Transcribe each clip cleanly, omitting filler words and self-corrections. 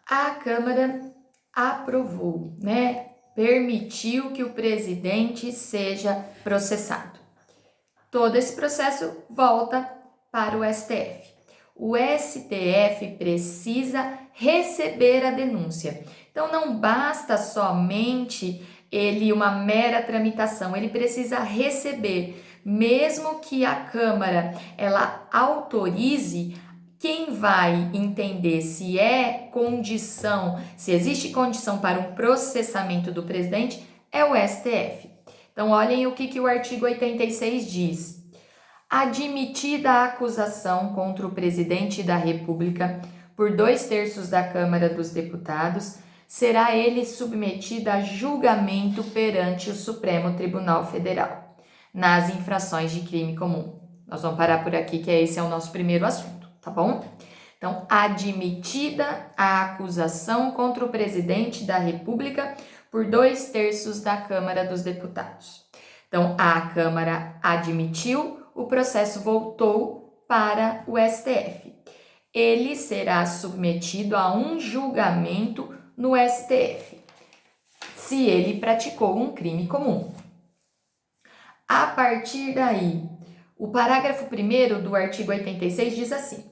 A Câmara aprovou, né? Permitiu que o presidente seja processado. Todo esse processo volta para o STF. O STF precisa receber a denúncia. Então não basta somente uma mera tramitação, ele precisa receber. Mesmo que a Câmara ela autorize, quem vai entender se existe condição para um processamento do presidente é o STF. Então olhem o que o artigo 86 diz. Admitida a acusação contra o presidente da República por 2/3 da Câmara dos Deputados, será ele submetido a julgamento perante o Supremo Tribunal Federal, nas infrações de crime comum. Nós vamos parar por aqui, que esse é o nosso primeiro assunto, tá bom? Então, admitida a acusação contra o presidente da República por 2/3 da Câmara dos Deputados. Então, a Câmara admitiu, o processo voltou para o STF. Ele será submetido a um julgamento no STF, se ele praticou um crime comum. A partir daí, o parágrafo 1º do artigo 86 diz assim: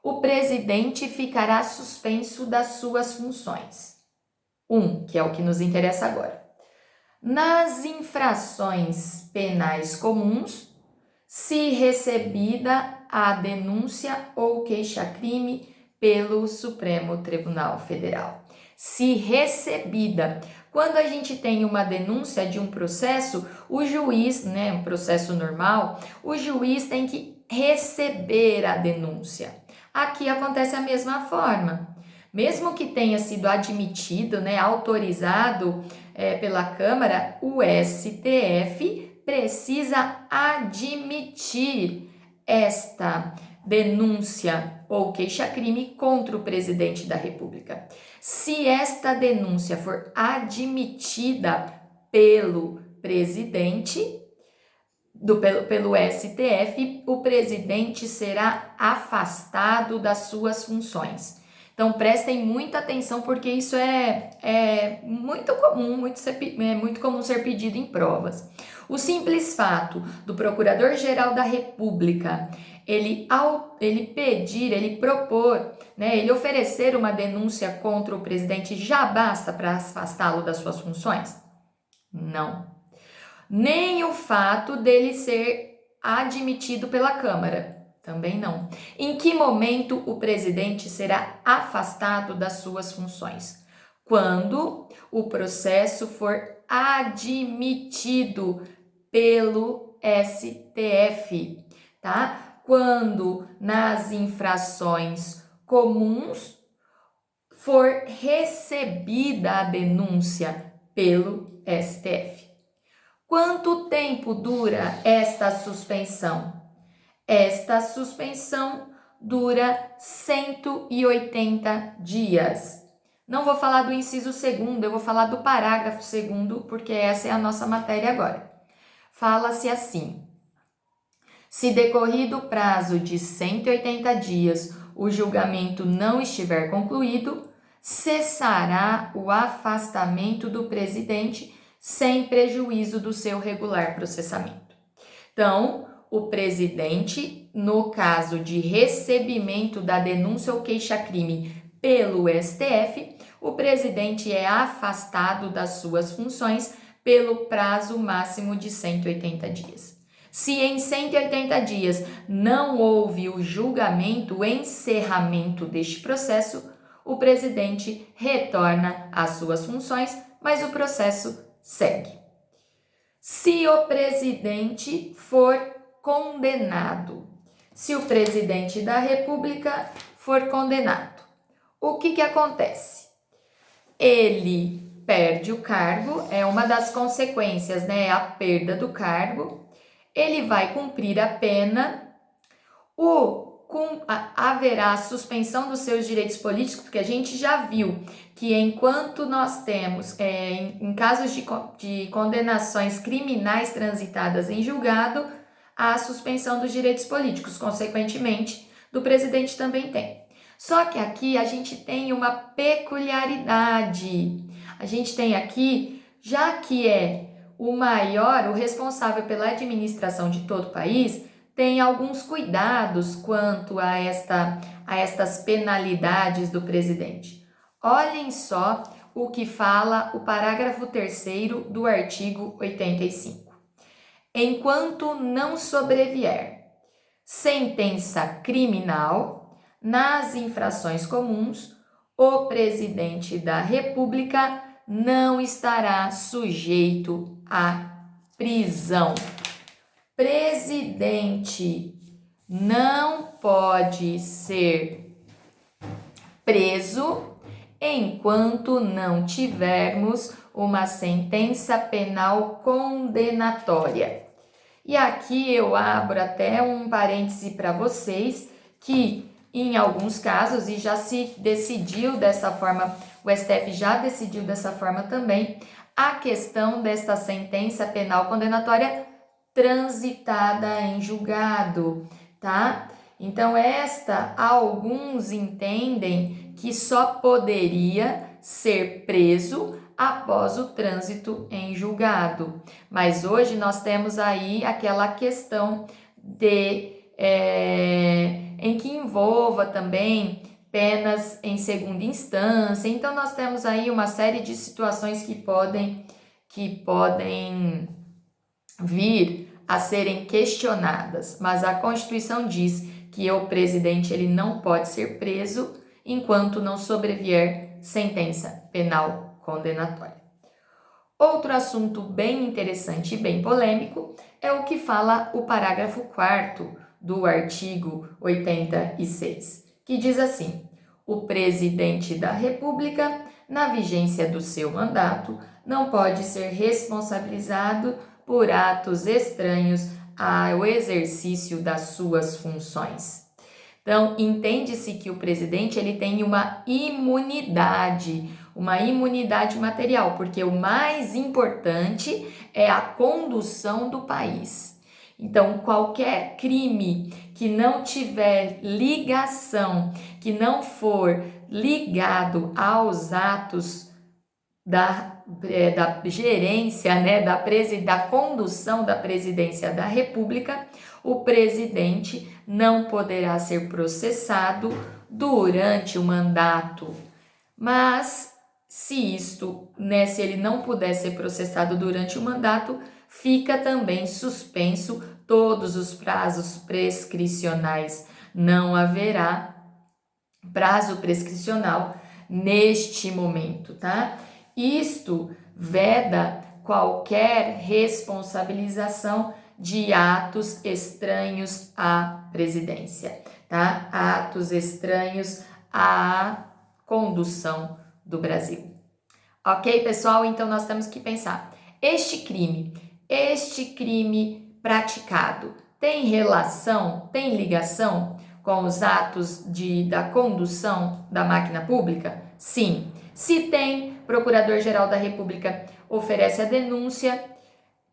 o presidente ficará suspenso das suas funções. Que é o que nos interessa agora. Nas infrações penais comuns, se recebida a denúncia ou queixa-crime pelo Supremo Tribunal Federal. Se recebida. Quando a gente tem uma denúncia de um processo, o juiz, um processo normal, o juiz tem que receber a denúncia. Aqui acontece a mesma forma. Mesmo que tenha sido admitido, autorizado pela Câmara, o STF precisa admitir esta denúncia ou queixa-crime contra o presidente da República. Se esta denúncia for admitida pelo presidente, pelo STF, o presidente será afastado das suas funções. Então, prestem muita atenção, porque isso é muito comum ser pedido em provas. O simples fato do Procurador-Geral da República, ele propor, ele oferecer uma denúncia contra o presidente, já basta para afastá-lo das suas funções? Não. Nem o fato dele ser admitido pela Câmara. Também não. Em que momento o presidente será afastado das suas funções? Quando o processo for admitido pelo STF, tá? Quando nas infrações comuns for recebida a denúncia pelo STF. Quanto tempo dura esta suspensão? Esta suspensão dura 180 dias. Não vou falar do inciso 2º, eu vou falar do parágrafo 2º, porque essa é a nossa matéria agora. Fala-se assim: se decorrido o prazo de 180 dias o julgamento não estiver concluído, cessará o afastamento do presidente sem prejuízo do seu regular processamento. Então, o presidente, no caso de recebimento da denúncia ou queixa-crime pelo STF, o presidente é afastado das suas funções pelo prazo máximo de 180 dias. Se em 180 dias não houve o julgamento, o encerramento deste processo, o presidente retorna às suas funções, mas o processo segue. Se o presidente for condenado, se o presidente da República for condenado, o que acontece? Ele perde o cargo, é uma das consequências, a perda do cargo. Ele vai cumprir a pena, haverá a suspensão dos seus direitos políticos, porque a gente já viu que enquanto nós temos, em casos de condenações criminais transitadas em julgado, há a suspensão dos direitos políticos, consequentemente, do presidente também tem. Só que aqui a gente tem uma peculiaridade. A gente tem aqui, já que é o maior, o responsável pela administração de todo o país, tem alguns cuidados quanto a estas penalidades do presidente. Olhem só o que fala o parágrafo 3º do artigo 85. Enquanto não sobrevier sentença criminal nas infrações comuns, o presidente da República não estará sujeito à prisão. Presidente não pode ser preso enquanto não tivermos uma sentença penal condenatória. E aqui eu abro até um parêntese para vocês que em alguns casos, e já se decidiu dessa forma, o STF já decidiu dessa forma também, a questão desta sentença penal condenatória transitada em julgado, tá? Então, alguns entendem que só poderia ser preso após o trânsito em julgado. Mas hoje nós temos aí aquela questão em que envolva também penas em segunda instância. Então, nós temos aí uma série de situações que podem vir a serem questionadas. Mas a Constituição diz que o presidente ele não pode ser preso enquanto não sobrevier sentença penal condenatória. Outro assunto bem interessante e bem polêmico é o que fala o parágrafo 4º do artigo 86, que diz assim: o presidente da República, na vigência do seu mandato, não pode ser responsabilizado por atos estranhos ao exercício das suas funções. Então, entende-se que o presidente ele tem uma imunidade material, porque o mais importante é a condução do país. Então, qualquer crime que não tiver ligação, que não for ligado aos atos da gerência, da condução da presidência da República, o presidente não poderá ser processado durante o mandato. Mas, se ele não puder ser processado durante o mandato, fica também suspenso todos os prazos prescricionais. Não haverá prazo prescricional neste momento, tá? Isto veda qualquer responsabilização de atos estranhos à presidência, tá? Atos estranhos à condução do Brasil. Ok, pessoal? Então, nós temos que pensar, este crime praticado tem relação, tem ligação com os atos da condução da máquina pública? Sim. Se tem, Procurador-Geral da República oferece a denúncia,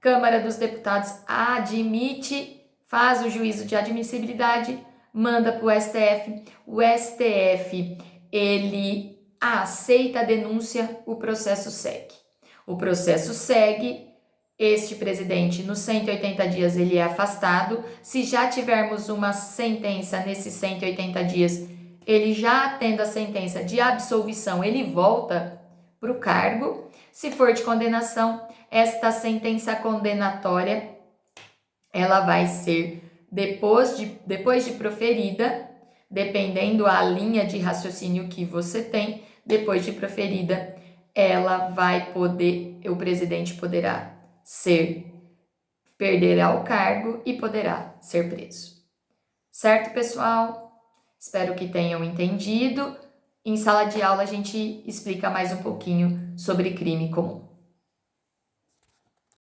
Câmara dos Deputados admite, faz o juízo de admissibilidade, manda para o STF ele aceita a denúncia, o processo segue. Este presidente, nos 180 dias, ele é afastado. Se já tivermos uma sentença nesses 180 dias, ele já tendo a sentença de absolvição, ele volta para o cargo. Se for de condenação, esta sentença condenatória, ela vai ser, depois de proferida, dependendo a linha de raciocínio que você tem, depois de proferida, o presidente perderá o cargo e poderá ser preso. Certo, pessoal? Espero que tenham entendido. Em sala de aula a gente explica mais um pouquinho sobre crime comum.